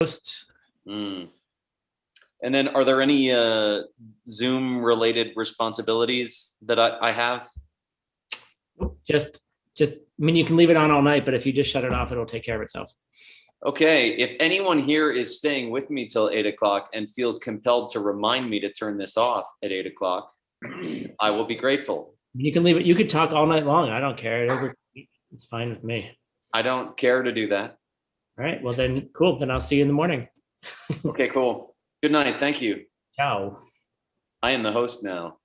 host. Mm. And then are there any Zoom related responsibilities that I have? Just, I mean, you can leave it on all night, but if you just shut it off, it'll take care of itself. Okay, if anyone here is staying with me till 8 o'clock and feels compelled to remind me to turn this off at 8 o'clock, I will be grateful. You can leave it. You could talk all night long. I don't care. It's fine with me. I don't care to do that. All right. Well, then, cool. Then I'll see you in the morning. Okay, cool. Good night. Thank you. Ciao. I am the host now.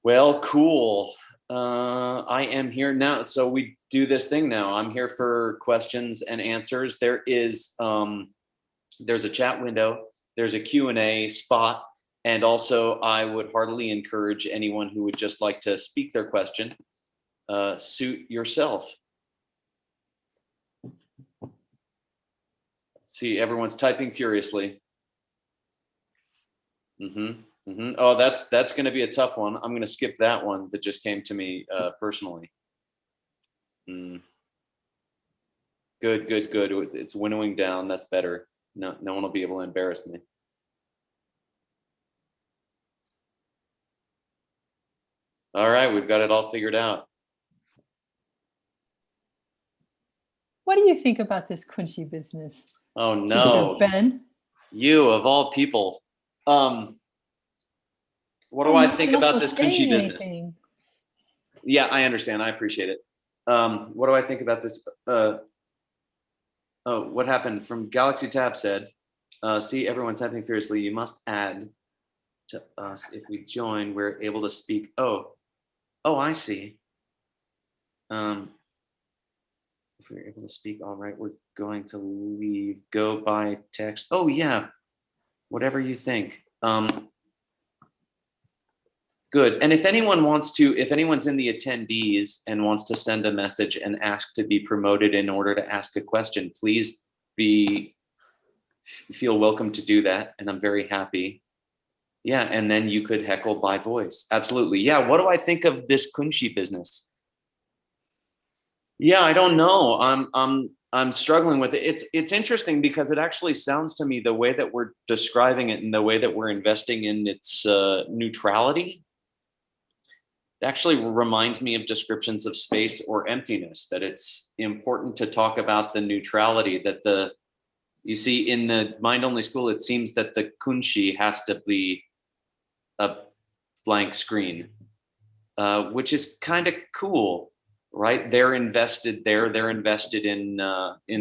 Well, cool. I am here now. So we do this thing now. I'm here for questions and answers. There's a chat window. There's a Q&A spot. And also, I would heartily encourage anyone who would just like to speak their question, suit yourself. See, everyone's typing furiously. Oh, that's going to be a tough one. I'm going to skip that one that just came to me personally. Good. It's winnowing down. That's better. No one will be able to embarrass me. All right, we've got it all figured out. What do you think about this Kunshi business? Oh no, Teacher Ben. You of all people. What do I think about this Kunshi business? Anything. Yeah, I understand. I appreciate it. What do I think about this? Oh, what happened? From Galaxy Tab said, see everyone typing furiously. You must add to us. If we join, we're able to speak. Oh, I see. If we're able to speak, all right, we're going to leave. Go by text. Oh yeah, whatever you think. Good. And if anyone's in the attendees and wants to send a message and ask to be promoted in order to ask a question, please feel welcome to do that. And I'm very happy. Yeah, and then you could heckle by voice. Absolutely. Yeah, what do I think of this Kunshi business? Yeah, I don't know. I'm struggling with it. It's interesting because it actually sounds to me the way that we're describing it and the way that we're investing in its neutrality. It actually reminds me of descriptions of space or emptiness, that it's important to talk about the neutrality that you see in the mind-only school, it seems that the Kunshi has to be a blank screen, which is kind of cool, right? They're invested there. They're invested in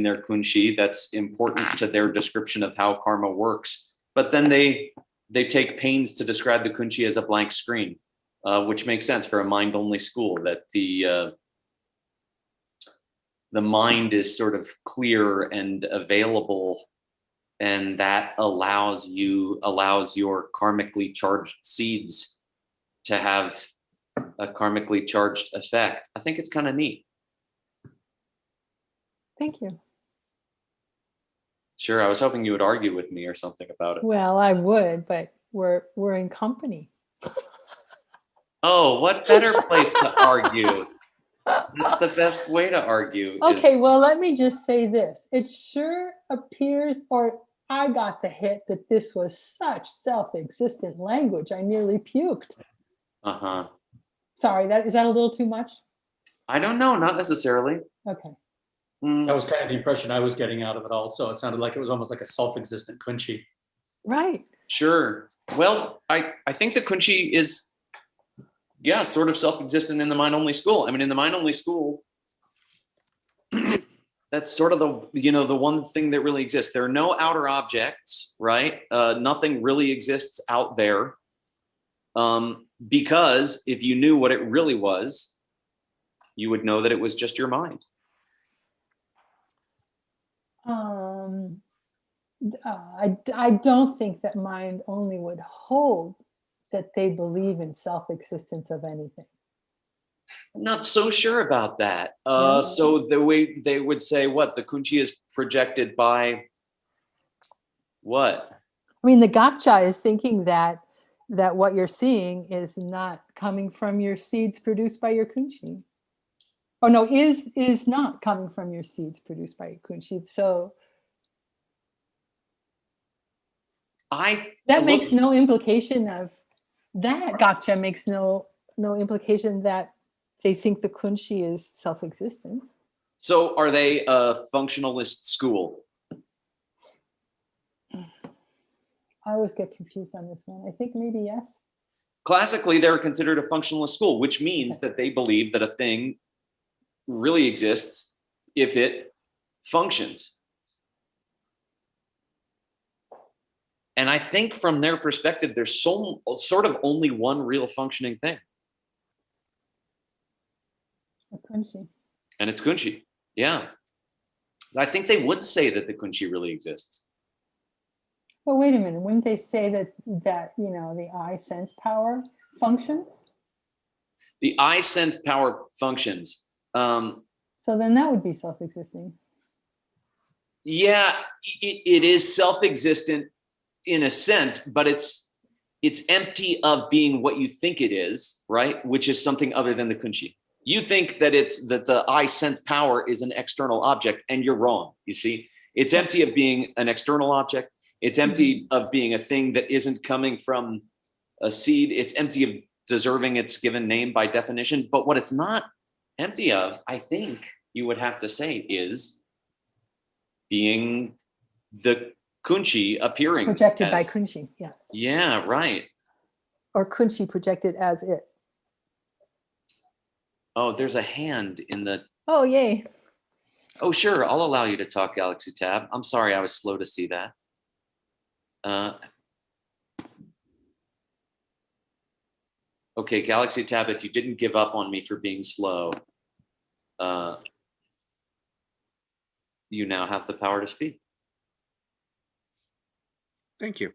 their Kunshi. That's important to their description of how karma works. But then they take pains to describe the Kunshi as a blank screen. Which makes sense for a mind-only school, that the mind is sort of clear and available, and that allows your karmically charged seeds to have a karmically charged effect. I think it's kind of neat. Thank you. Sure, I was hoping you would argue with me or something about it. Well, I would, but we're in company. Oh, what better place to argue? That's the best way to argue. Okay, well, let me just say this. It sure appears, or I got the hit that this was such self-existent language. I nearly puked. Uh-huh. Sorry, is that a little too much? I don't know, not necessarily. Okay. That was kind of the impression I was getting out of it also. It sounded like it was almost like a self-existent Kunshi. Right. Sure. Well, I think the Kunshi is, yeah, sort of self-existent in the mind-only school. I mean, in the mind-only school, that's sort of the one thing that really exists. There are no outer objects, right? Nothing really exists out there. Because if you knew what it really was, you would know that it was just your mind. I don't think that mind only would hold that they believe in self-existence of anything. I'm not so sure about that. No? So the way they would say, what, the Kunshi is projected by what? I mean, the gotcha is thinking that what you're seeing is not coming from your seeds produced by your Kunshi. Oh no, is not coming from your seeds produced by your Kunshi. So That makes no implication of that. Gotcha makes no implication that they think the kunshi is self-existent. So are they a functionalist school? I always get confused on this one. I think maybe yes. Classically, they're considered a functionalist school, which means that they believe that a thing really exists if it functions. And I think from their perspective, there's sort of only one real functioning thing. A kunshi. And it's kunshi. Yeah. I think they would say that the kunshi really exists. But wait a minute, wouldn't they say that the eye sense power functions? The eye sense power functions. So then that would be self-existing. Yeah, it is self-existent in a sense, but it's empty of being what you think it is, right? Which is something other than the kunshi. You think that the eye sense power is an external object, and you're wrong. You see, it's empty of being an external object. It's empty of being a thing that isn't coming from a seed. It's empty of deserving its given name by definition. But what it's not empty of, I think you would have to say, is being the kunshi appearing. Projected by kunshi, yeah. Yeah, right. Or kunshi projected as it. Oh, there's a hand in the... Oh, yay. Oh, sure. I'll allow you to talk, Galaxy Tab. I'm sorry I was slow to see that. Okay, Galaxy Tab, if you didn't give up on me for being slow, you now have the power to speak. Thank you.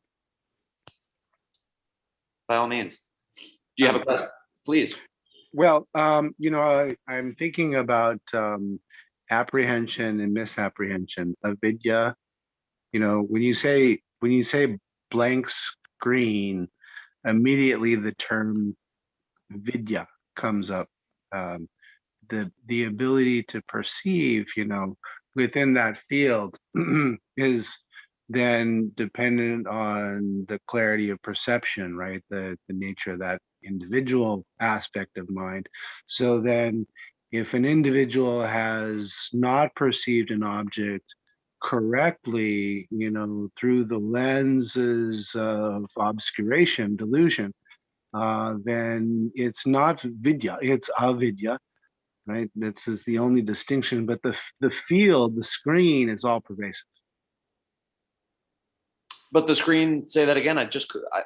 By all means. Do you have a question? Please. Well, I'm thinking about apprehension and misapprehension, avidya. When you say blank screen, immediately the term vidya comes up. The ability to perceive, within that field is then dependent on the clarity of perception, right? The nature of that individual aspect of mind. So then if an individual has not perceived an object correctly, through the lenses of obscuration, delusion, then it's not vidya, it's avidya, right? This is the only distinction, but the field, the screen is all pervasive. But the screen, say that again.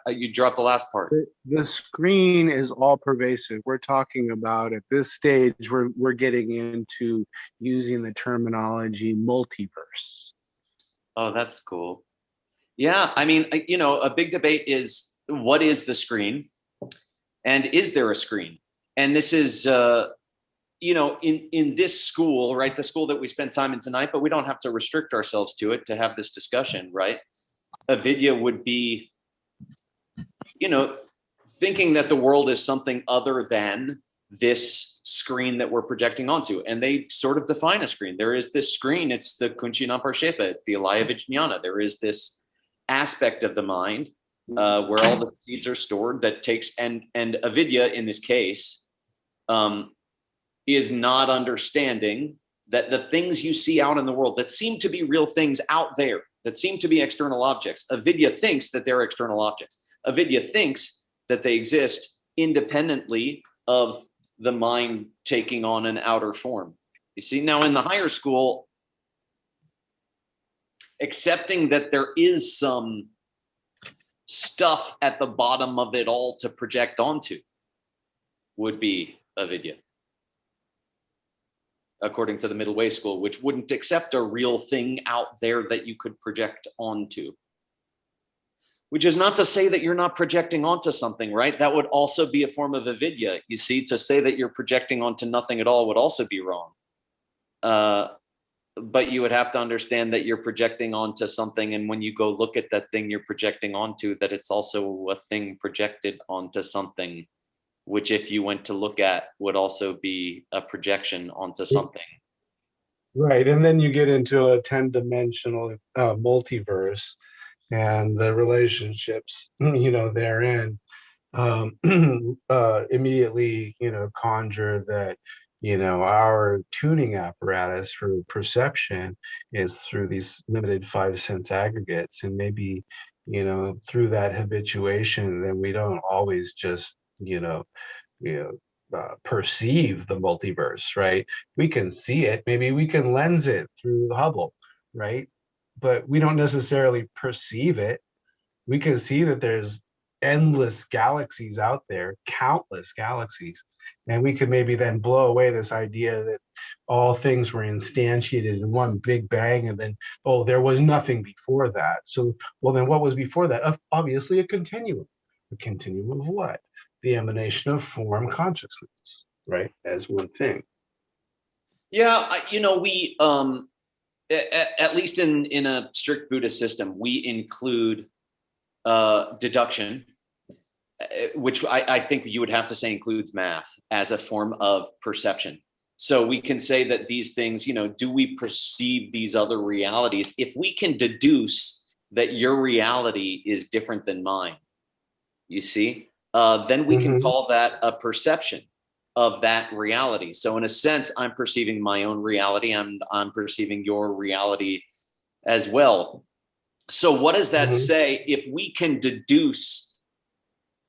You dropped the last part. The screen is all pervasive. We're talking about, at this stage, we're getting into using the terminology multiverse. Oh, that's cool. Yeah, I mean, a big debate is, what is the screen? And is there a screen? And this is, in this school, right? The school that we spent time in tonight, but we don't have to restrict ourselves to it to have this discussion, right? Avidya would be, thinking that the world is something other than this screen that we're projecting onto. And they sort of define a screen. There is this screen, it's the kunshi namparshepa, it's the alaya vijnana. There is this aspect of the mind where all the seeds are stored that takes, and avidya in this case is not understanding that the things you see out in the world that seem to be real things out there, that seem to be external objects. Avidya thinks that they're external objects. Avidya thinks that they exist independently of the mind taking on an outer form. You see, now in the higher school, accepting that there is some stuff at the bottom of it all to project onto would be avidya, according to the middle way school, which wouldn't accept a real thing out there that you could project onto. Which is not to say that you're not projecting onto something, right? That would also be a form of avidya. You see, to say that you're projecting onto nothing at all would also be wrong. But you would have to understand that you're projecting onto something, and when you go look at that thing you're projecting onto, that it's also a thing projected onto something, which if you went to look at would also be a projection onto something. Right, and then you get into a 10-dimensional multiverse, and the relationships, therein, immediately, conjure that, our tuning apparatus for perception is through these limited five sense aggregates. And maybe, through that habituation, then we don't always just, perceive the multiverse, right? We can see it, maybe we can lens it through the Hubble, right? But we don't necessarily perceive it. We can see that there's endless galaxies out there, countless galaxies. And we could maybe then blow away this idea that all things were instantiated in one big bang, and then, oh, there was nothing before that. So, well, then what was before that? Obviously, a continuum. A continuum of what? The emanation of form consciousness, right? As one thing. Yeah, we at least in a strict Buddhist system, we include deduction, which I think you would have to say includes math as a form of perception. So we can say that these things, do we perceive these other realities? If we can deduce that your reality is different than mine, you see, then we can call that a perception of that reality. So in a sense, I'm perceiving my own reality. I'm perceiving your reality as well. So what does that say? If we can deduce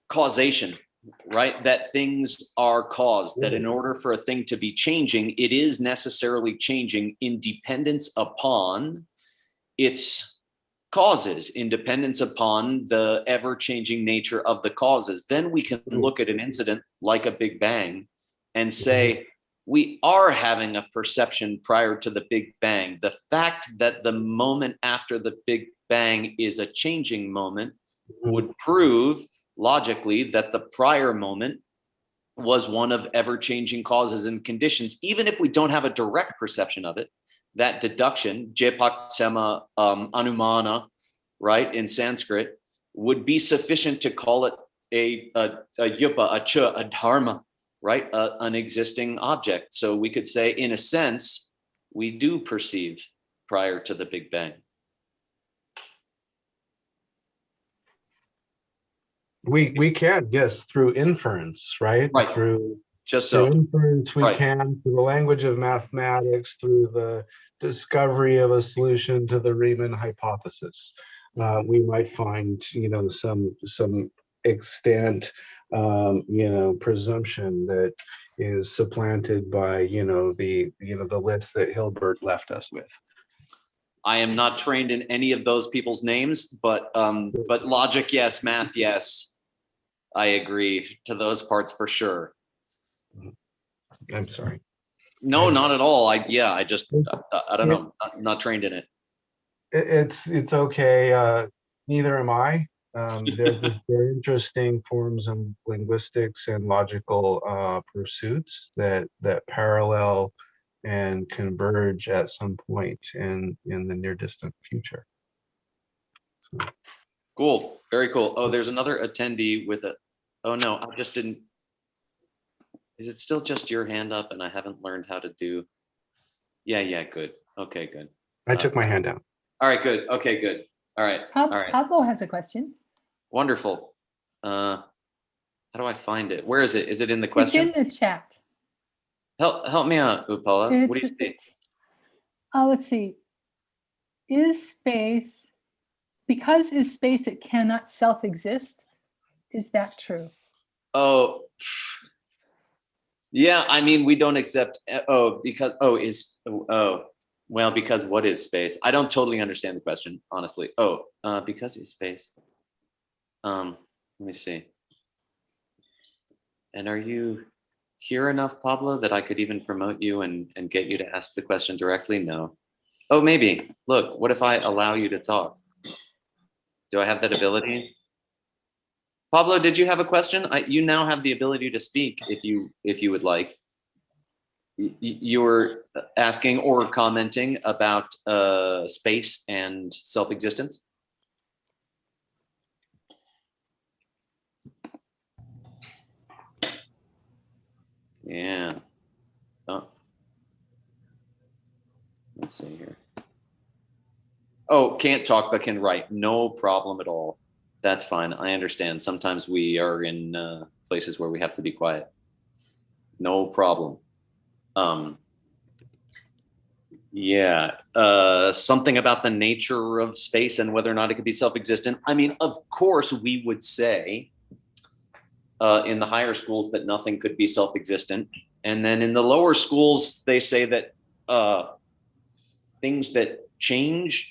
causation, right? That things are caused, that in order for a thing to be changing, it is necessarily changing in dependence upon its causes, in dependence upon the ever-changing nature of the causes. Then we can look at an incident like a Big Bang and say, we are having a perception prior to the Big Bang. The fact that the moment after the Big Bang is a changing moment would prove logically that the prior moment was one of ever-changing causes and conditions. Even if we don't have a direct perception of it, that deduction, jepaksema anumana, right, in Sanskrit, would be sufficient to call it a yupa, a cha, a dharma, right, an existing object. So we could say, in a sense, we do perceive prior to the Big Bang. We can, yes, through inference, right? Right. Through Just so. Through inference, we Right. can, through the language of mathematics, through the discovery of a solution to the Riemann hypothesis. We might find, some extant, presumption that is supplanted by, the list that Hilbert left us with. I am not trained in any of those people's names, but logic, yes, math, yes. I agree to those parts for sure. I'm sorry. No, not at all. I don't know. Not trained in it. It's okay. Neither am I. They're interesting forms of linguistics and logical pursuits that parallel and converge at some point in the near distant future. So. Cool. Very cool. Oh, there's another attendee with a. Oh no, I just didn't. Is it still just your hand up and I haven't learned how to do? Yeah, good. Okay, good. I took my hand down. All right, good. Okay, good. All right. All right. Pablo has a question. Wonderful. How do I find it? Where is it? Is it in the question? It's in the chat. Help me out, Upala. What do you see? Let's see. Is space, because is space, it cannot self-exist? Is that true? Oh, yeah. I mean, we don't accept. Because what is space? I don't totally understand the question, honestly. Because is space. Let me see. And are you here enough, Pablo, that I could even promote you and get you to ask the question directly? No. Oh, maybe. Look, what if I allow you to talk? Do I have that ability? Pablo, did you have a question? You now have the ability to speak if you would like. You were asking or commenting about space and self-existence. Yeah. Oh. Let's see here. Oh, can't talk but can write. No problem at all. That's fine. I understand. Sometimes we are in places where we have to be quiet. No problem. Um, yeah. Something about the nature of space and whether or not it could be self-existent. I mean, of course, we would say in the higher schools that nothing could be self-existent. And then in the lower schools, they say that things that change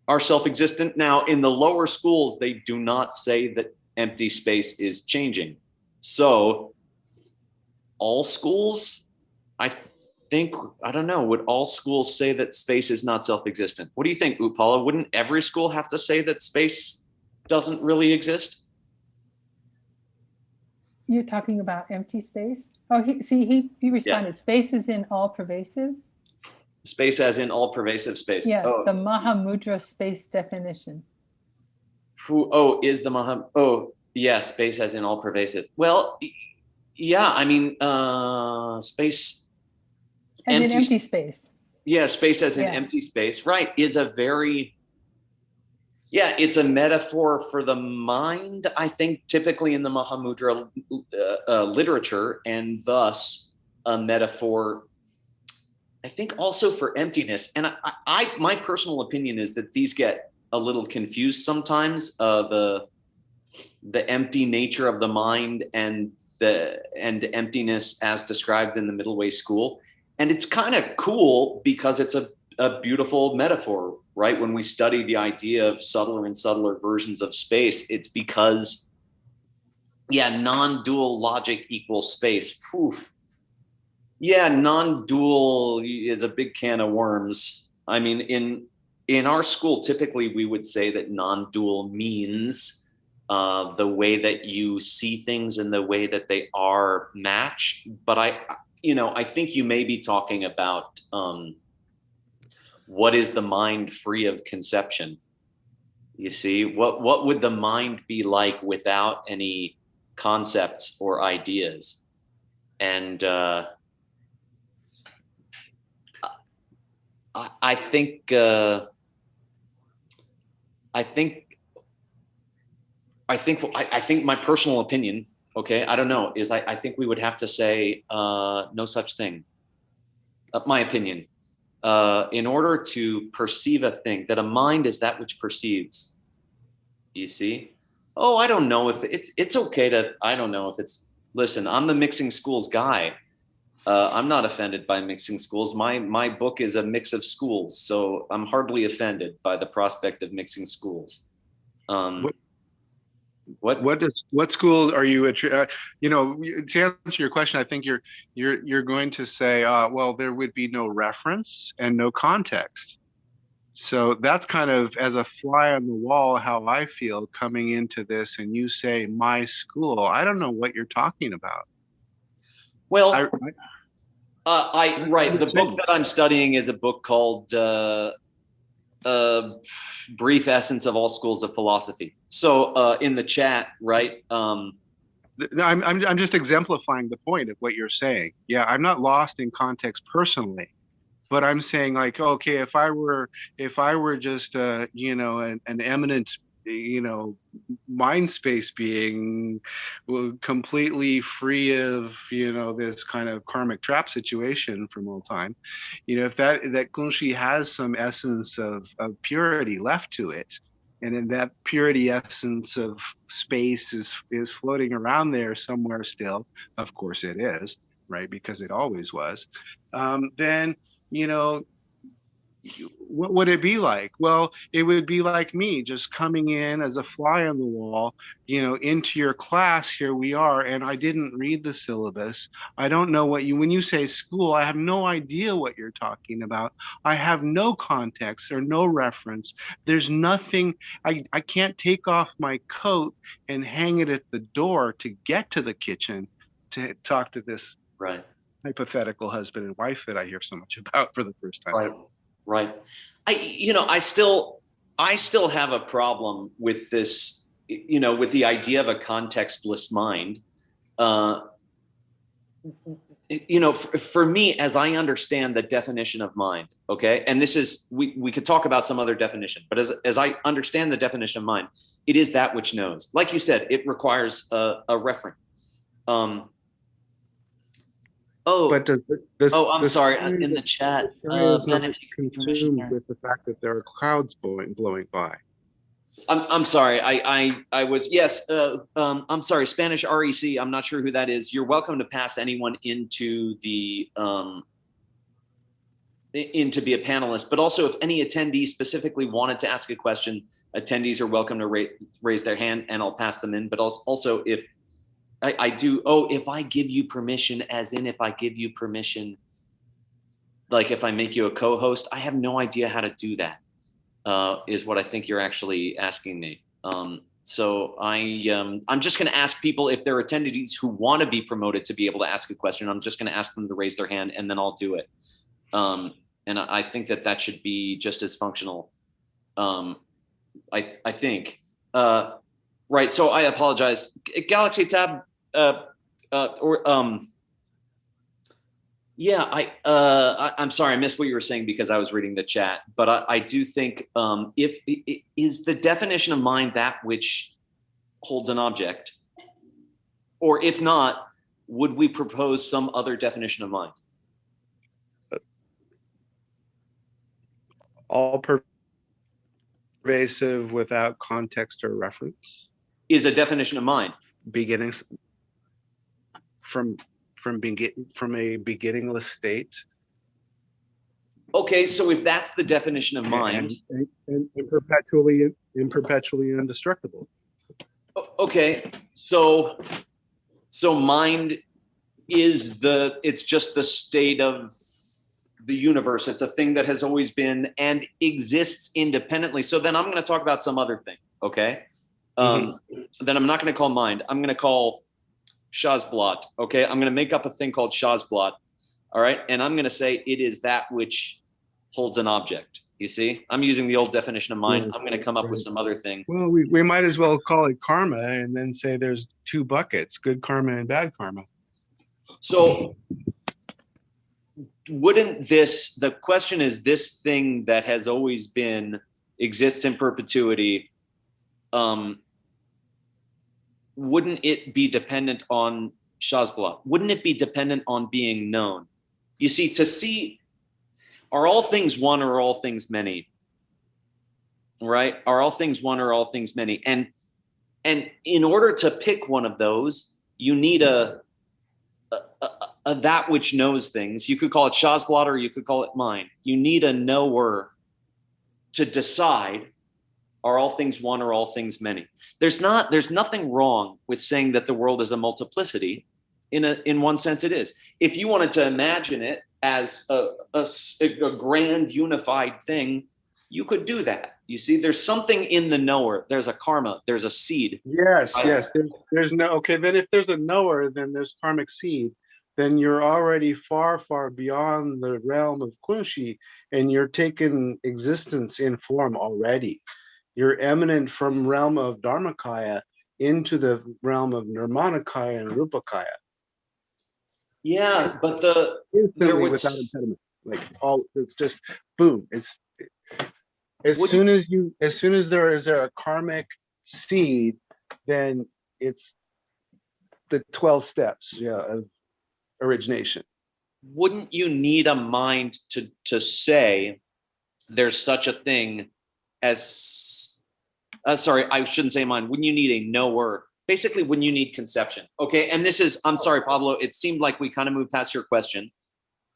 are self-existent. Now, in the lower schools, they do not say that empty space is changing. So all schools, I think, I don't know, would all schools say that space is not self-existent? What do you think, Upala? Wouldn't every school have to say that space doesn't really exist? You're talking about empty space? Oh, he responded, space is in all pervasive? Space as in all pervasive space. Yeah, Oh, the Mahamudra space definition. Is the oh, yeah, space as in all pervasive. Well, yeah, I mean, space. As in empty space. Yeah, space as in Yeah. empty space, right, is a very, yeah, it's a metaphor for the mind, I think, typically in the Mahamudra literature, and thus a metaphor, I think, also for emptiness. And my personal opinion is that these get a little confused sometimes, the empty nature of the mind and emptiness as described in the middle way school. And it's kind of cool because it's a beautiful metaphor, right? When we study the idea of subtler and subtler versions of space, it's because, yeah, non-dual logic equals space. Whew. Yeah, non-dual is a big can of worms. I mean, in our school, typically we would say that non-dual means the way that you see things and the way that they are match. But I think you may be talking about what is the mind free of conception? You see, what would the mind be like without any concepts or ideas? And I think my personal opinion, okay, I don't know, is I think we would have to say no such thing. My opinion, in order to perceive a thing, that a mind is that which perceives. You see? Oh, I don't know if it's okay to, I don't know if it's, listen, I'm the mixing schools guy. I'm not offended by mixing schools. My book is a mix of schools, so I'm hardly offended by the prospect of mixing schools. What school are you at? To answer your question, I think you're going to say, well, there would be no reference and no context. So that's kind of as a fly on the wall how I feel coming into this. And you say my school. I don't know what you're talking about. Well, right. The book that I'm studying is a book called Brief Essence of All Schools of Philosophy. So in the chat, right? I'm just exemplifying the point of what you're saying. Yeah, I'm not lost in context personally, but I'm saying, like, okay, if I were just an eminent mind space being, completely free of this kind of karmic trap situation from all time, if that Kunshi has some essence of purity left to it, and in that purity essence of space is floating around there somewhere still, of course it is, right, because it always was, then what would it be like? Well, it would be like me just coming in as a fly on the wall, into your class. Here we are, and I didn't read the syllabus. I don't know when you say school, I have no idea what you're talking about. I have no context or no reference. There's nothing. I can't take off my coat and hang it at the door to get to the kitchen to talk to this right hypothetical husband and wife that I hear so much about for the first time. Right. I still have a problem with this, with the idea of a contextless mind. For me, as I understand the definition of mind, okay, and this is, we could talk about some other definition, but as I understand the definition of mind, it is that which knows. Like you said, it requires a referent. Oh, But does I'm the sorry. sky, In the chat, the sky is Ben, not if you give me permission consumed here. with the fact that there are clouds blowing by. I'm sorry. I was, yes. I'm sorry. Spanish REC. I'm not sure who that is. You're welcome to pass anyone into the in to be a panelist, but also if any attendee specifically wanted to ask a question, attendees are welcome to raise their hand and I'll pass them in. But also if I do, if I give you permission, as in if I give you permission, like if I make you a co-host, I have no idea how to do that, is what I think you're actually asking me. So I'm just going to ask people if there are attendees who want to be promoted to be able to ask a question. I'm just going to ask them to raise their hand and then I'll do it. And I think that should be just as functional. I think. Right. So I apologize. Galaxy Tab. Yeah. I'm sorry. I missed what you were saying because I was reading the chat. But I do think if is the definition of mind that which holds an object, or if not, would we propose some other definition of mind? All pervasive without context or reference. Is a definition of mind. Beginnings from a beginningless state. Okay, so if that's the definition of mind, and perpetually indestructible. Okay, so mind is it's just the state of the universe. It's a thing that has always been and exists independently. So then I'm going to talk about some other thing, okay? Then I'm not going to call mind. I'm going to call Shazblot, okay? I'm going to make up a thing called Shazblot, all right? And I'm going to say it is that which holds an object. You see? I'm using the old definition of mind. I'm going to come up with some other thing. Well, we might as well call it karma and then say there's two buckets, good karma and bad karma. So wouldn't the question is, this thing that has always been, exists in perpetuity, wouldn't it be dependent on Shazbala? Wouldn't it be dependent on being known? You see, to see, are all things one or all things many? Right? Are all things one or all things many? And in order to pick one of those, you need a that which knows things. You could call it Shazblot or you could call it mind. You need a knower to decide, are all things one or all things many? There's nothing wrong with saying that the world is a multiplicity. In one sense it is. If you wanted to imagine it as a grand unified thing, you could do that. You see, there's something in the knower. There's a karma, there's a seed. Yes. There's no, okay, then if there's a knower, then there's karmic seed. Then you're already far, far beyond the realm of Kunshi, and you're taking existence in form already. You're eminent from realm of Dharmakaya into the realm of Nirmanakaya and Rupakaya. Yeah, but Instantly without impediment. Like it's just boom. It's as soon as there is a karmic seed, then it's the 12 steps, of origination. Wouldn't you need a mind to say there's such a thing as sorry, I shouldn't say mind. Wouldn't you need a knower? Basically, when you need conception. Okay, and this is, I'm sorry, Pablo, it seemed like we kind of moved past your question,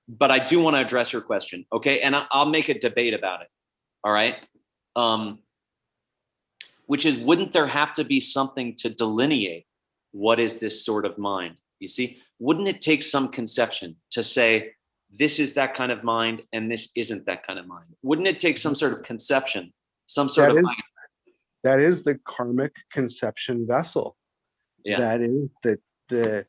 but I do want to address your question. Okay, and I'll make a debate about it. All right, which is, wouldn't there have to be something to delineate what is this sort of mind? You see, wouldn't it take some conception to say this is that kind of mind and this isn't that kind of mind? Wouldn't it take some sort of conception, some sort of that is the karmic conception vessel. Yeah. That is the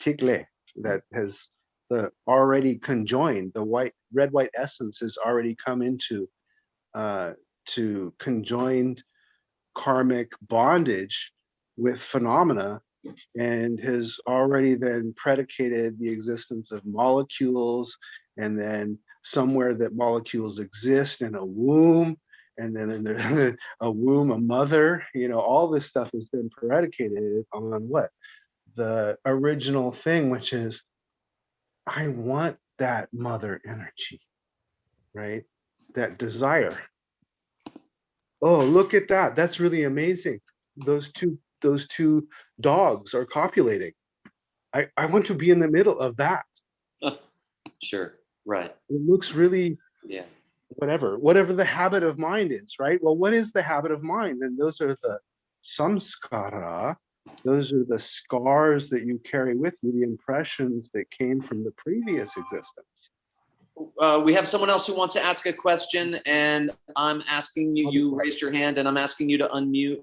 tigle that has the already conjoined, the red white essence has already come into to conjoined karmic bondage with phenomena and has already then predicated the existence of molecules, and then somewhere that molecules exist in a womb, and then in a womb, a mother, all this stuff is then predicated on what? The original thing, which is, I want that mother energy, right? That desire. Oh, look at that. That's really amazing. Those two dogs are copulating. I want to be in the middle of that. Sure. Right. It looks really Yeah. whatever the habit of mind is, right? Well, what is the habit of mind? And those are the samskara. Those are the scars that you carry with you, the impressions that came from the previous existence. We have someone else who wants to ask a question, and I'm asking you. You raised your hand, and I'm asking you to unmute,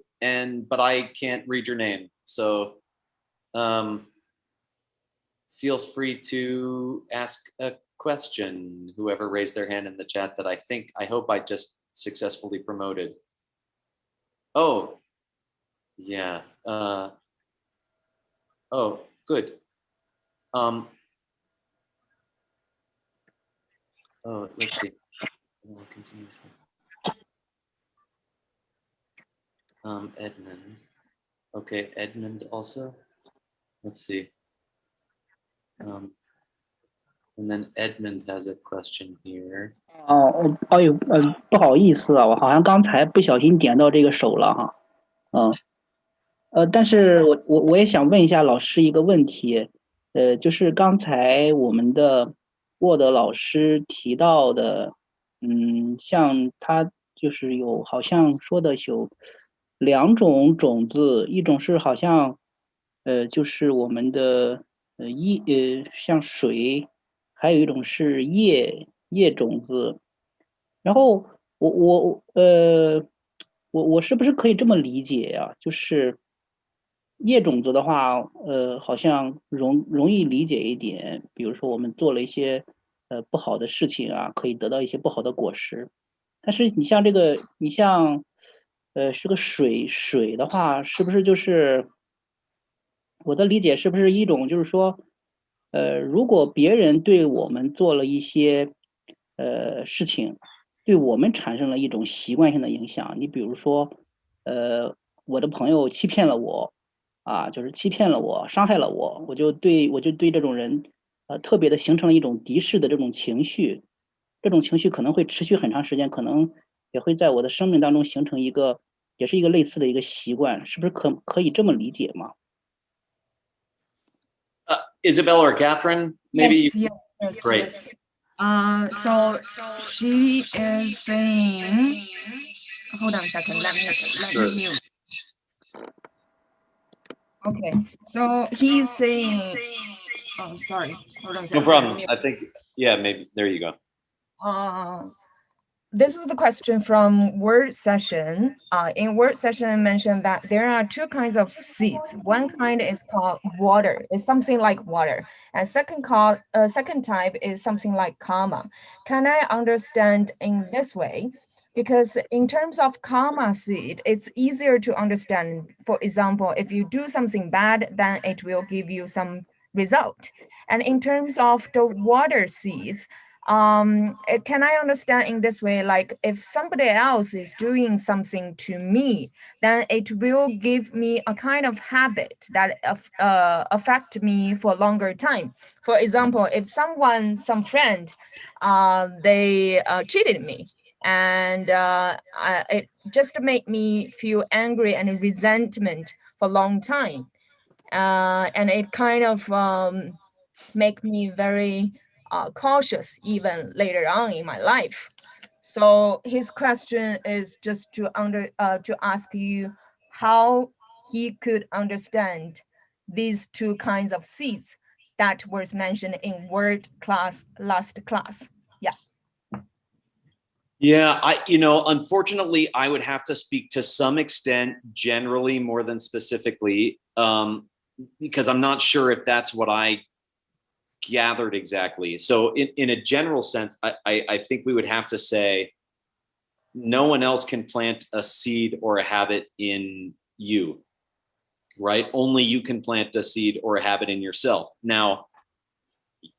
but I can't read your name. So, feel free to ask a question. Whoever raised their hand in the chat that I hope I just successfully promoted. Oh, yeah. Oh, good. Oh, let's see. Edmund. Okay, Edmund also. Let's see. And then Edmund has a question here. 不好意思啊，我好像刚才不小心点到这个手了哈，但是我也想问一下老师一个问题，就是刚才我们的沃德老师提到的，像他就是好像说的有两种种子，一种是好像，就是我们的像水，还有一种是叶种子，然后我是不是可以这么理解呀？就是叶种子的话，好像容易理解一点。比如说我们做了一些不好的事情啊，可以得到一些不好的果实。但是你像是个水的话，是不是就是我的理解是不是一种就是说，如果别人对我们做了一些事情，对我们产生了一种习惯性的影响。你比如说，我的朋友欺骗了我，就是欺骗了我，伤害了我，我就对这种人，特别的形成了一种敌视的这种情绪，这种情绪可能会持续很长时间，可能也会在我的生命当中形成也是一个类似的一个习惯，是不是可以这么理解吗？ Isabel or Catherine, maybe. Yes, Great. yes. So she is saying, hold on a second, let me mute. Okay, so he's saying, oh, sorry, hold on a second. No problem. I think, yeah, maybe, there you go. This is the question from Word Session. In Word Session, I mentioned that there are two kinds of seeds. One kind is called water. It's something like water. And second type is something like karma. Can I understand in this way? Because in terms of karma seed, it's easier to understand. For example, if you do something bad, then it will give you some result. And in terms of the water seeds, can I understand in this way, like if somebody else is doing something to me, then it will give me a kind of habit that affect me for a longer time. For example, if some friend, they cheated me, and it just made me feel angry and resentment for a long time, and it kind of make me very cautious even later on in my life. So his question is just to ask you how he could understand these two kinds of seeds that was mentioned in word class last class. Yeah. Yeah, unfortunately, I would have to speak to some extent, generally more than specifically, because I'm not sure if that's what I gathered exactly. So in a general sense, I think we would have to say no one else can plant a seed or a habit in you. right? Only you can plant a seed or a habit in yourself. Now,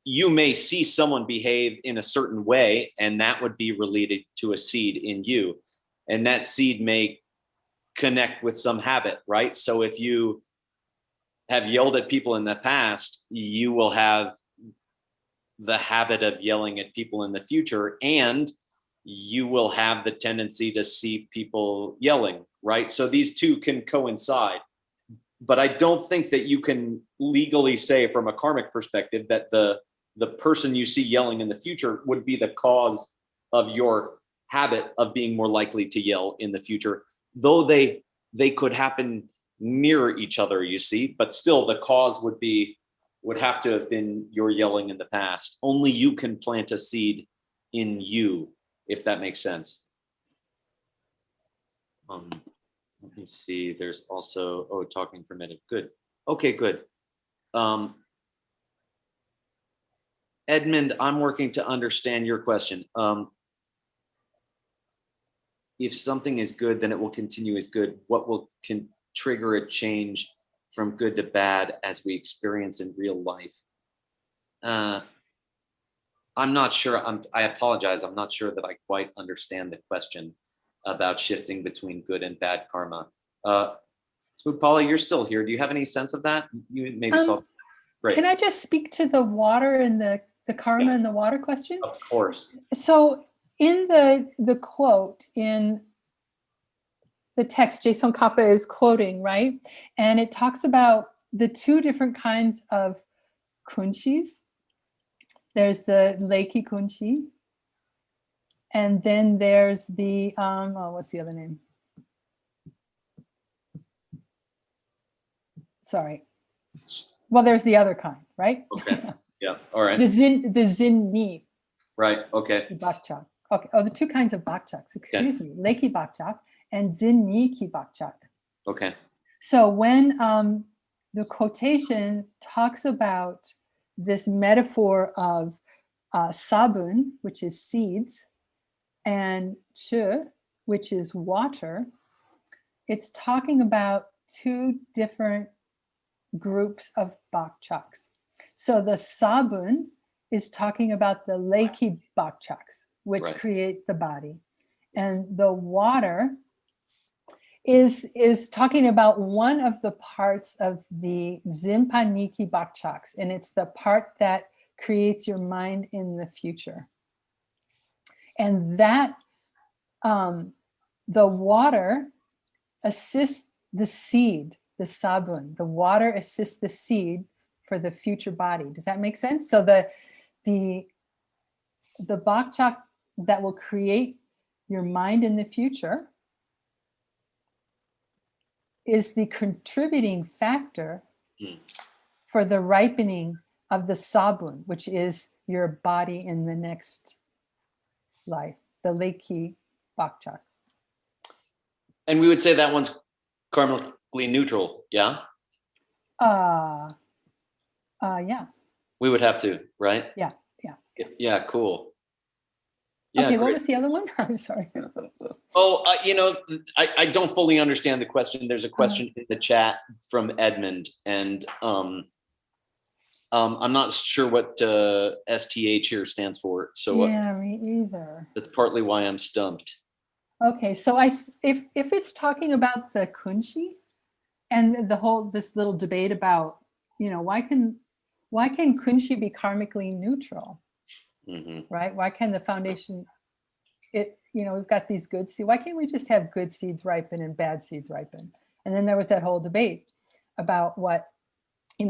you may see someone behave in a certain way, and that would be related to a seed in you. And that seed may connect with some habit, right? So if you have yelled at people in the past, you will have the habit of yelling at people in the future, and you will have the tendency to see people yelling, right? So these two can coincide. But I don't think that you can legally say from a karmic perspective that the person you see yelling in the future would be the cause of your habit of being more likely to yell in the future, though they could happen near each other, you see, but still the cause would have to have been your yelling in the past. Only you can plant a seed in you, if that makes sense. Let me see. There's also, talking permitted. Good. Okay, good. Edmund, I'm working to understand your question. If something is good, then it will continue as good. What can trigger a change from good to bad as we experience in real life? I'm not sure. I apologize. I'm not sure that I quite understand the question about shifting between good and bad karma. Paula, you're still here. Do you have any sense of that? You maybe saw. Great. Can I just speak to the water and the karma and the water question? Of course. So in the quote in the text, Jason Kappa is quoting, right? And it talks about the two different kinds of kunchis. There's the Leiki kunchi, and then there's the what's the other name? Sorry. Well, there's the other kind, right? Okay. Yeah. All right. the zinni. Right. Okay. Bakchak. Okay. Oh, the two kinds of bakchaks. Excuse me. Leiki bakchak and zinni bakchak. Okay. So when the quotation talks about this metaphor of sabun, which is seeds, and chu, which is water, it's talking about two different groups of bakchaks. So the sabun is talking about the leiki bakchaks, which create the body. And the water is talking about one of the parts of the zimpaniki bakchaks, and it's the part that creates your mind in the future. And that the water assists the seed, the sabun. The water assists the seed for the future body. Does that make sense? So the bakchak that will create your mind in the future is the contributing factor for the ripening of the sabun, which is your body in the next life, the leiki bakchak. And we would say that one's karmically neutral, yeah? Yeah. We would have to, right? Yeah. Yeah, cool. Yeah, okay, great. what was the other one? I'm sorry. I don't fully understand the question. There's a question in the chat from Edmund, and I'm not sure what STH here stands for. So yeah, me either. that's partly why I'm stumped. Okay, so if it's talking about the kunchi and this little debate about, why can kunchi be karmically neutral? Mm-hmm. Right? Why can the foundation, we've got these good seeds. Why can't we just have good seeds ripen and bad seeds ripen? And then there was that whole debate about what,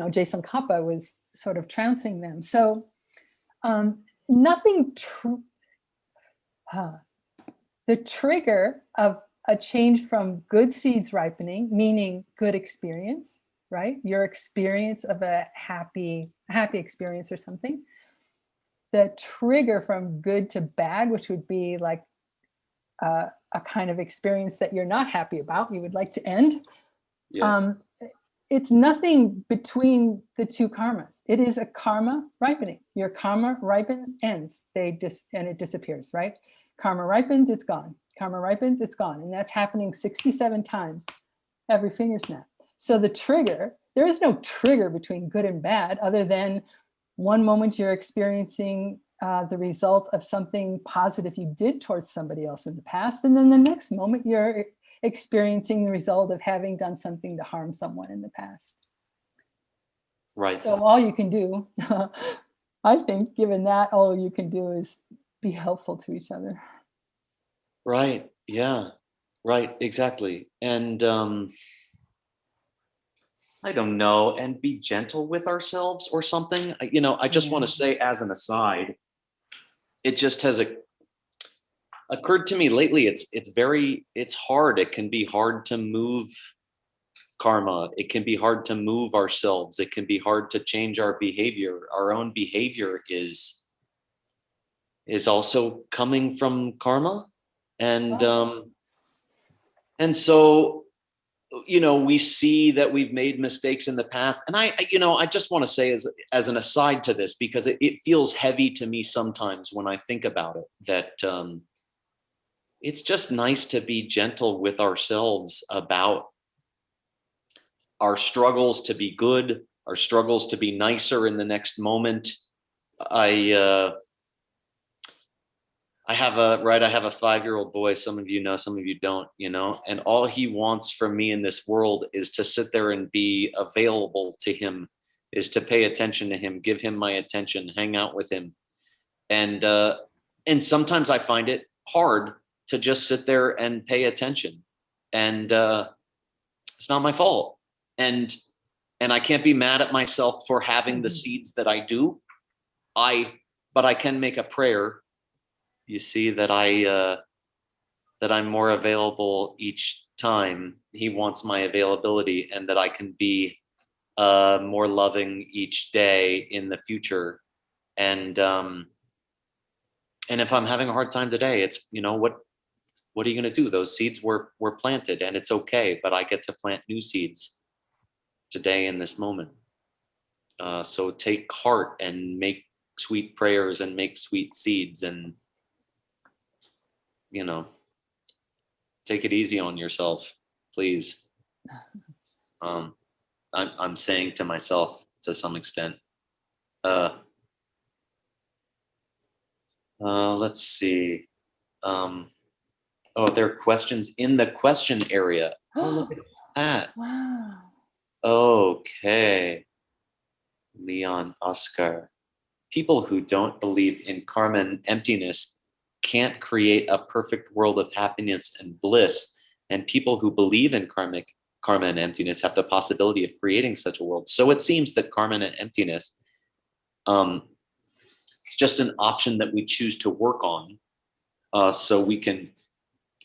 Jason Kappa was sort of trouncing them. So the trigger of a change from good seeds ripening, meaning good experience, right? Your experience of a happy experience or something. The trigger from good to bad, which would be like a kind of experience that you're not happy about, you would like to end. Yes. It's nothing between the two karmas. It is a karma ripening. Your karma ripens, ends, and it disappears, right? Karma ripens, it's gone. Karma ripens, it's gone. And that's happening 67 times every finger snap. So the trigger, there is no trigger between good and bad other than one moment you're experiencing the result of something positive you did towards somebody else in the past. And then the next moment you're experiencing the result of having done something to harm someone in the past. Right. So all you can do, I think, given that, all you can do is be helpful to each other. Right. Yeah. Right. Exactly. And I don't know, and be gentle with ourselves or something. I just want to say as an aside, it just has occurred to me lately. It's hard. It can be hard to move karma. It can be hard to move ourselves. It can be hard to change our behavior. Our own behavior is also coming from karma. And so, we see that we've made mistakes in the past. And I just want to say as an aside to this, because it feels heavy to me sometimes when I think about it, that it's just nice to be gentle with ourselves about our struggles to be good, our struggles to be nicer in the next moment. I have a 5-year-old boy. Some of you know, some of you don't, and all he wants from me in this world is to sit there and be available to him, is to pay attention to him, give him my attention, hang out with him. And sometimes I find it hard to just sit there and pay attention, and it's not my fault. And I can't be mad at myself for having the seeds that I do. But I can make a prayer, you see, that I'm more available each time he wants my availability, and that I can be more loving each day in the future. And if I'm having a hard time today, it's, what are you going to do? Those seeds were planted, and it's okay, but I get to plant new seeds today in this moment. So take heart and make sweet prayers and make sweet seeds, and take it easy on yourself, please. I'm saying to myself to some extent. Let's see. There are questions in the question area. Oh, look at that. Wow. Okay. Leon Oscar. People who don't believe in karma and emptiness can't create a perfect world of happiness and bliss. And people who believe in karma and emptiness have the possibility of creating such a world. So it seems that karma and emptiness is just an option that we choose to work on, so we can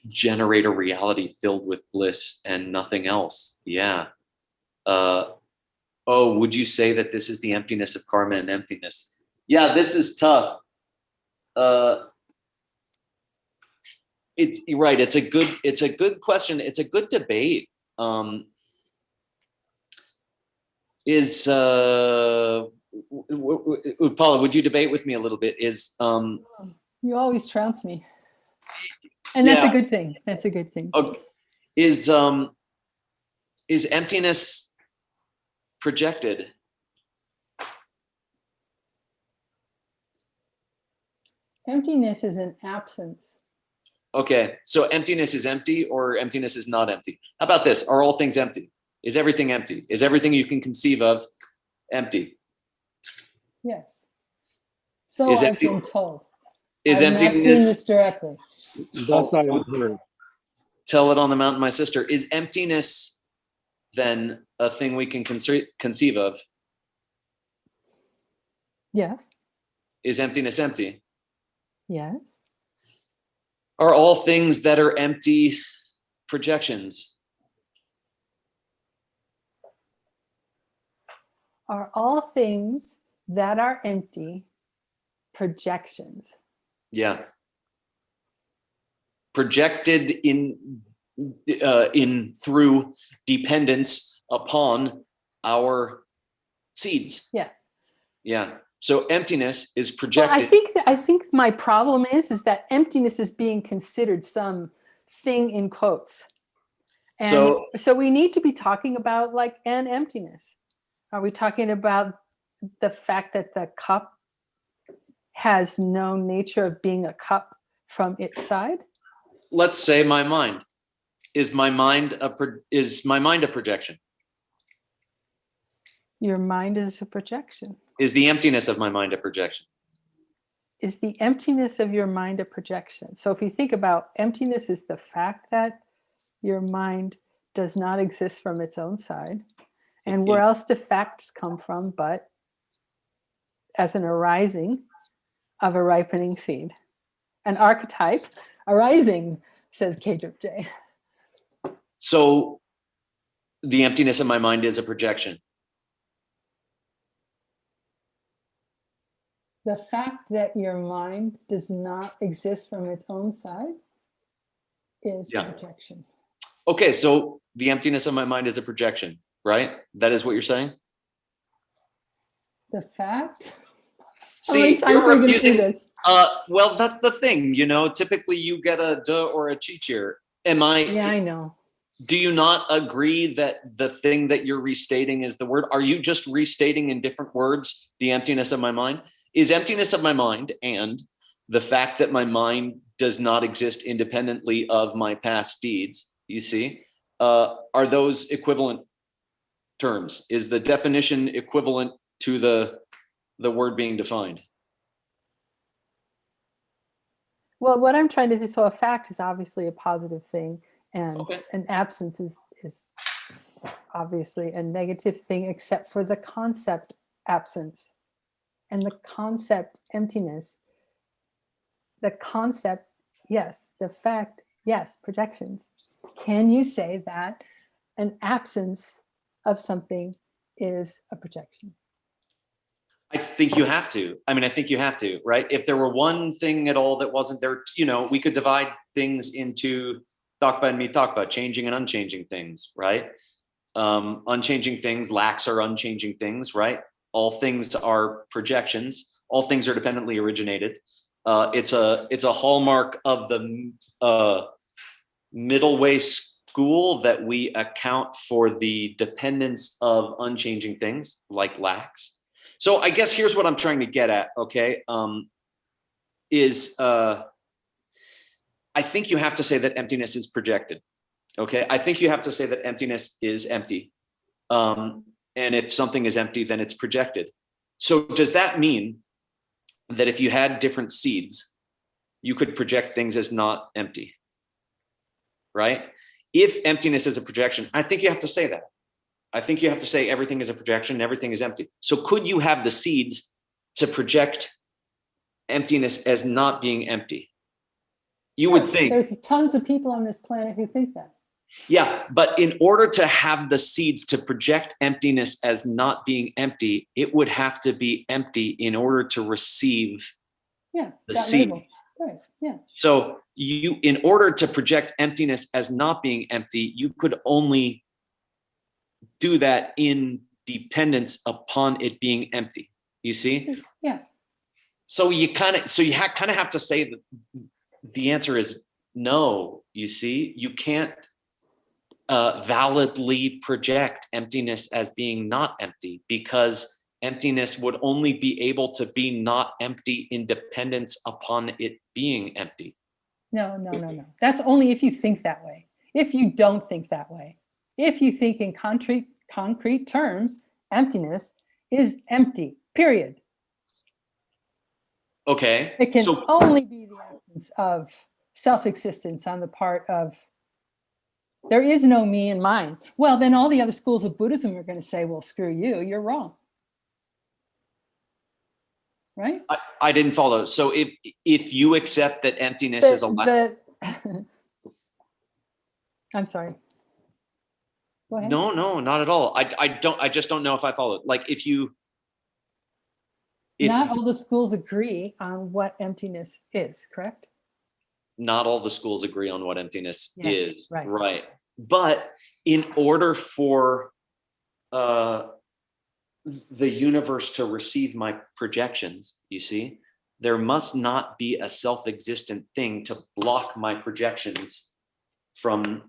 generate a reality filled with bliss and nothing else. Yeah. Would you say that this is the emptiness of karma and emptiness? Yeah, this is tough. It's right. It's a good question. It's a good debate. Paula, would you debate with me a little bit? You always trounce me. And that's a good thing. That's a good thing. Okay. Is emptiness projected? Emptiness is an absence. Okay, so emptiness is empty, or emptiness is not empty? How about this? Are all things empty? Is everything empty? Is everything you can conceive of empty? Yes. So I've been told. Is I've not seen this directly. That's what I've heard. Tell it on the mountain, my sister. Is emptiness then a thing we can conceive of? Yes. Is emptiness empty? Yes. Are all things that are empty projections? Are all things that are empty projections? Yeah. Projected in through dependence upon our seeds. Yeah. Yeah. So emptiness is projected. Well, I think my problem is that emptiness is being considered some thing in quotes. And So- so we need to be talking about like an emptiness. Are we talking about the fact that the cup has no nature of being a cup from its side? let's say my mind. Is my mind a projection? Your mind is a projection. Is the emptiness of my mind a projection? Is the emptiness of your mind a projection? So if you think about emptiness is the fact that your mind does not exist from its own side. And where else do facts come from but as an arising of a ripening seed? An archetype arising, says K-J. So the emptiness of my mind is a projection. The fact that your mind does not exist from its own side is Yeah. a projection. Okay, so the emptiness of my mind is a projection, right? That is what you're saying? The fact? How many See, times you're are we going to do refusing. this? Well, that's the thing, typically you get a duh or a cheat here. Yeah, I know. Do you not agree that the thing that you're restating is the word? Are you just restating in different words the emptiness of my mind? Is emptiness of my mind and the fact that my mind does not exist independently of my past deeds, you see, are those equivalent terms? Is the definition equivalent to the word being defined? Well, what I'm trying to say, so a fact is obviously a positive thing, and Okay. an absence is obviously a negative thing, except for the concept absence and the concept emptiness. The concept, yes. The fact, yes. Projections. Can you say that an absence of something is a projection? I think you have to. I think you have to, right? If there were one thing at all that wasn't there, we could divide things into Takpa and Mitakpa, changing and unchanging things, right? Unchanging things, lax are unchanging things, right? All things are projections. All things are dependently originated. It's a hallmark of the middle way school that we account for the dependence of unchanging things like lax. So I guess here's what I'm trying to get at, okay? I think you have to say that emptiness is projected, okay? I think you have to say that emptiness is empty. And if something is empty, then it's projected. So does that mean that if you had different seeds, you could project things as not empty, right? If emptiness is a projection, I think you have to say that. I think you have to say everything is a projection, everything is empty. So could you have the seeds to project emptiness as not being empty? You would think. There's tons of people on this planet who think that. Yeah, but in order to have the seeds to project emptiness as not being empty, it would have to be empty in order to receive the that seed. label. Right, yeah. So in order to project emptiness as not being empty, you could only do that in dependence upon it being empty. You see? Yeah. So you kind of have to say that the answer is no. You see, you can't validly project emptiness as being not empty, because emptiness would only be able to be not empty in dependence upon it being empty. No. That's only if you think that way. If you don't think that way, if you think in concrete terms, emptiness is empty, period. Okay. It can only be the absence of self-existence on the part of, there is no me and mine. Well, then all the other schools of Buddhism are going to say, well, screw you, you're wrong. Right? I didn't follow. So if you accept that emptiness is a I'm sorry. Go ahead. No, not at all. I just don't know if I followed. Like not all the schools agree on what emptiness is, correct? Not all the schools agree on what emptiness is. Right. But in order for the universe to receive my projections, you see, there must not be a self-existent thing to block my projections from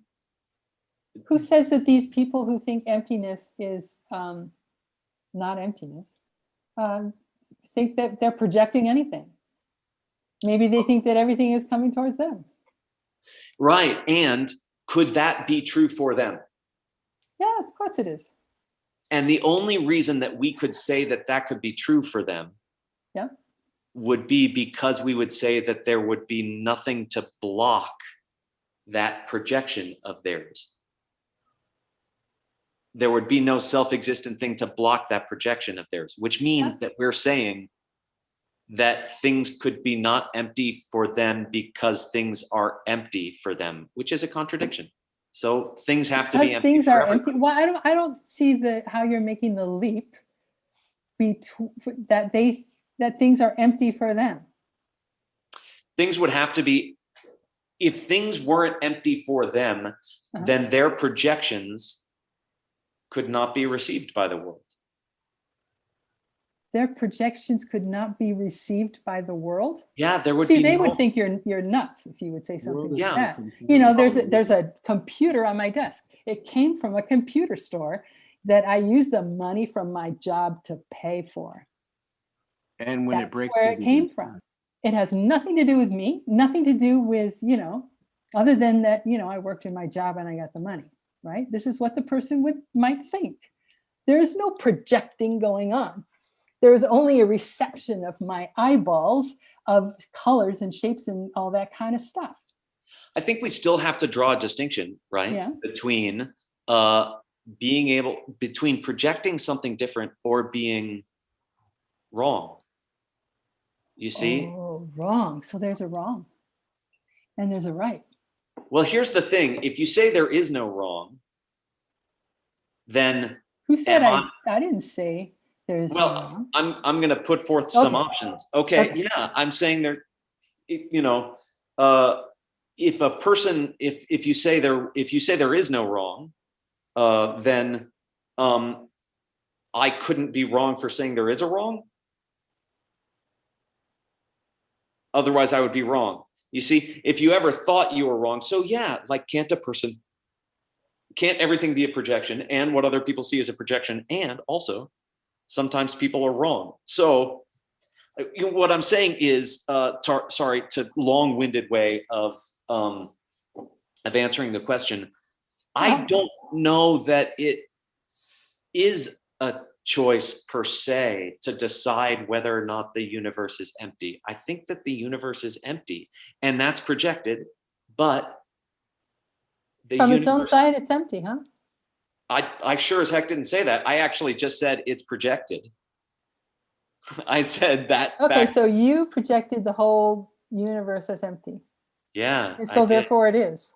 Who says that these people who think emptiness is not emptiness think that they're projecting anything? Maybe they think that everything is coming towards them. Right. And could that be true for them? Yes, of course it is. And the only reason that we could say that that could be true for them Yeah. would be because we would say that there would be nothing to block that projection of theirs. There would be no self-existent thing to block that projection of theirs, which means that we're saying that things could be not empty for them because things are empty for them, which is a contradiction. So things have to be Because empty. things for are everyone. empty. Well, I don't see how you're making the leap that things are empty for them. Things would have to be, if things weren't empty for them, then their projections could not be received by the world. Their projections could not be received by the world. Yeah, there would See, be they no- would think you're nuts if you would say something Yeah. like that. You know, there's a computer on my desk. It came from a computer store that I use the money from my job to pay for. And when it That's breaks, where it came from. It has nothing to do with me, nothing to do with, other than that, I worked in my job and I got the money, right? This is what the person might think. There is no projecting going on. There is only a reception of my eyeballs of colors and shapes and all that kind of stuff. I think we still have to draw a distinction, right? Yeah. Between between projecting something different or being wrong. You see? Oh, wrong. So there's a wrong and there's a right. Well, here's the thing. If you say there is no wrong, then Who said Am I didn't say there's no well, wrong. I'm going to put forth some Okay. options. Okay, Okay. yeah, I'm saying there, if a person, if you say there is no wrong, then I couldn't be wrong for saying there is a wrong. Otherwise, I would be wrong. You see, if you ever thought you were wrong, so yeah, like can't everything be a projection? And what other people see as a projection? And also, sometimes people are wrong. So what I'm saying is, sorry, to long-winded way of answering the question. I don't know that it is a choice per se to decide whether or not the universe is empty. I think that the universe is empty and that's projected, but From its own side, it's empty, huh? I sure as heck didn't say that. I actually just said it's projected. I said that. Okay, so you projected the whole universe as empty. Yeah. And so therefore it is.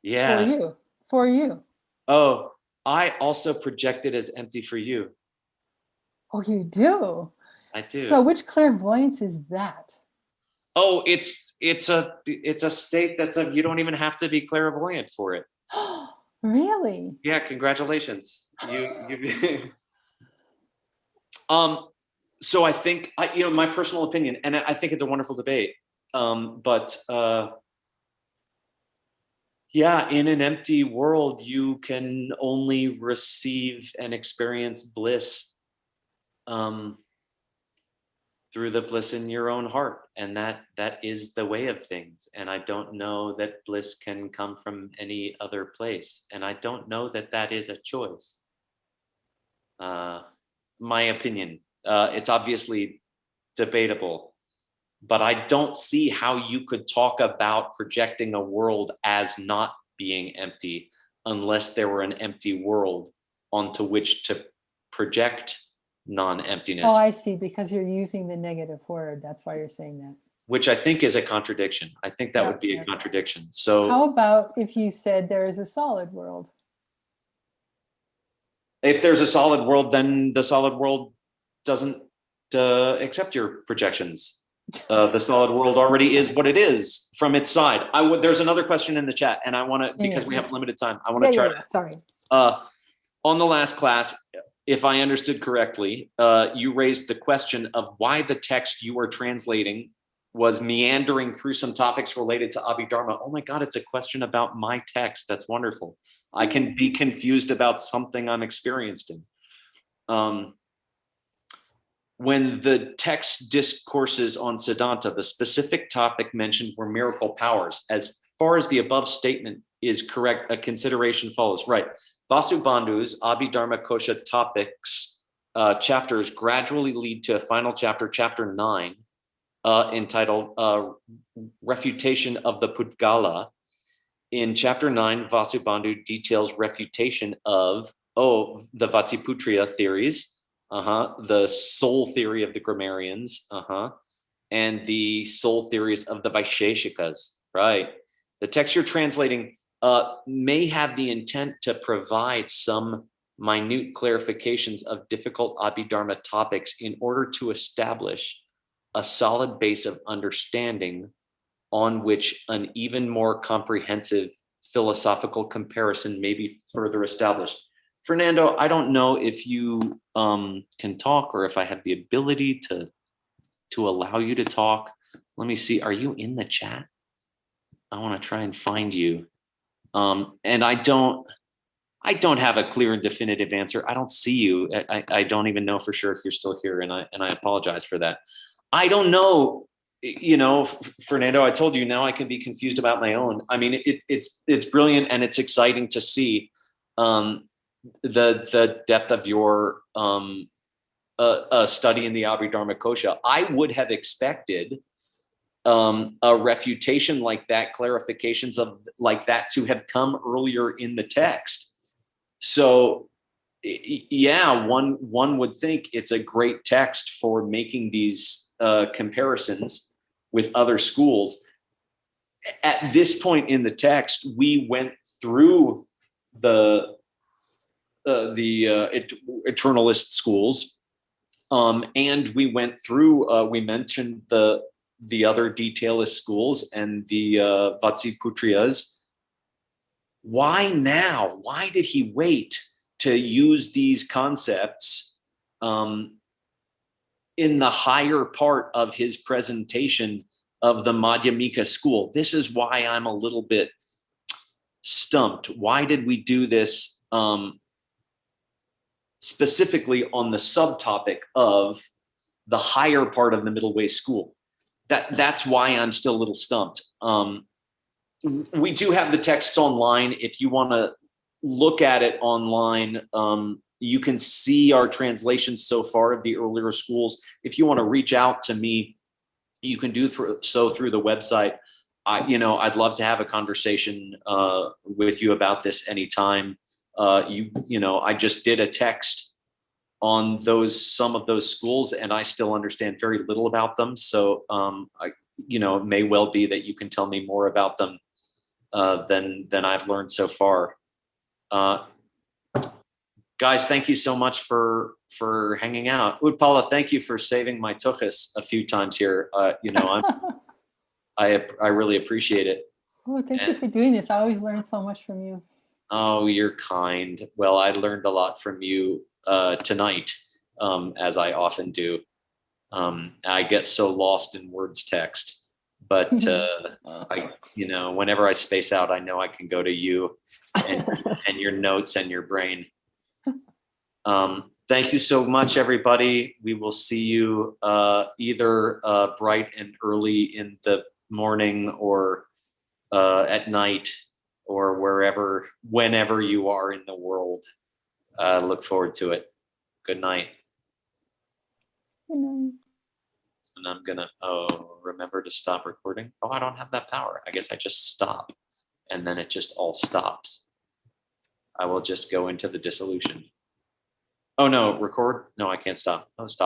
Yeah. For you. Oh, I also project it as empty for you. Oh, you do? I do. So which clairvoyance is that? Oh, it's a state you don't even have to be clairvoyant for it. Really? Yeah, congratulations. You so I think my personal opinion, and I think it's a wonderful debate. Yeah, in an empty world, you can only receive and experience bliss through the bliss in your own heart. And that is the way of things. And I don't know that bliss can come from any other place. And I don't know that that is a choice. My opinion. It's obviously debatable. But I don't see how you could talk about projecting a world as not being empty unless there were an empty world onto which to project non-emptiness. Oh, I see, because you're using the negative word. That's why you're saying that. Which I think is a contradiction. I think that would be a contradiction. So how about if you said there is a solid world? If there's a solid world, then the solid world doesn't accept your projections. The solid world already is what it is from its side. There's another question in the chat, and I want to, because we have limited time, I want to try to. Sorry. On the last class, if I understood correctly, you raised the question of why the text you were translating was meandering through some topics related to Abhidharma. Oh my God, it's a question about my text. That's wonderful. I can be confused about something I'm experienced in. When the text discourses on Siddhanta, the specific topic mentioned were miracle powers. As far as the above statement is correct, a consideration follows. Right. Vasubandhu's Abhidharma Kosha topics chapters gradually lead to a final chapter, chapter 9, entitled Refutation of the Pudgala. In chapter 9, Vasubandhu details refutation of the Vatsiputriya theories, the soul theory of the grammarians, and the soul theories of the Vaisheshikas, right? The text you're translating may have the intent to provide some minute clarifications of difficult Abhidharma topics in order to establish a solid base of understanding on which an even more comprehensive philosophical comparison may be further established. Fernando, I don't know if you can talk or if I have the ability to allow you to talk. Let me see, are you in the chat? I want to try and find you. And I don't have a clear and definitive answer. I don't see you. I don't even know for sure if you're still here, and I apologize for that. I don't know, you know, Fernando, I told you now I can be confused about my own. I mean, it's brilliant and it's exciting to see the depth of your study in the Abhidharma Kosha. I would have expected a refutation like that, clarifications of like that to have come earlier in the text. So yeah, one would think it's a great text for making these comparisons with other schools. At this point in the text, we went through the eternalist schools, and we went through. We mentioned the other detailist schools and the Vatsiputriyas. Why now? Why did he wait to use these concepts in the higher part of his presentation of the Madhyamika school? This is why I'm a little bit stumped. Why did we do this specifically on the subtopic of the higher part of the middle way school? That's why I'm still a little stumped. We do have the texts online. If you want to look at it online, you can see our translations so far of the earlier schools. If you want to reach out to me, you can do so through the website. I'd love to have a conversation with you about this anytime. I just did a text on some of those schools, and I still understand very little about them. So, it may well be that you can tell me more about them than I've learned so far. Guys, thank you so much for hanging out. Utpala, thank you for saving my tuchus a few times here. I really appreciate it. Oh, thank you for doing this. I always learn so much from you. Oh, you're kind. Well, I learned a lot from you tonight, as I often do. I get so lost in words text, but whenever I space out, I know I can go to you and your notes and your brain. Thank you so much, everybody. We will see you either bright and early in the morning or at night or whenever you are in the world. Look forward to it. Good night. Good night. And I'm gonna remember to stop recording. Oh, I don't have that power. I guess I just stop and then it just all stops. I will just go into the dissolution. Oh no, record? No, I can't stop. Oh, stop.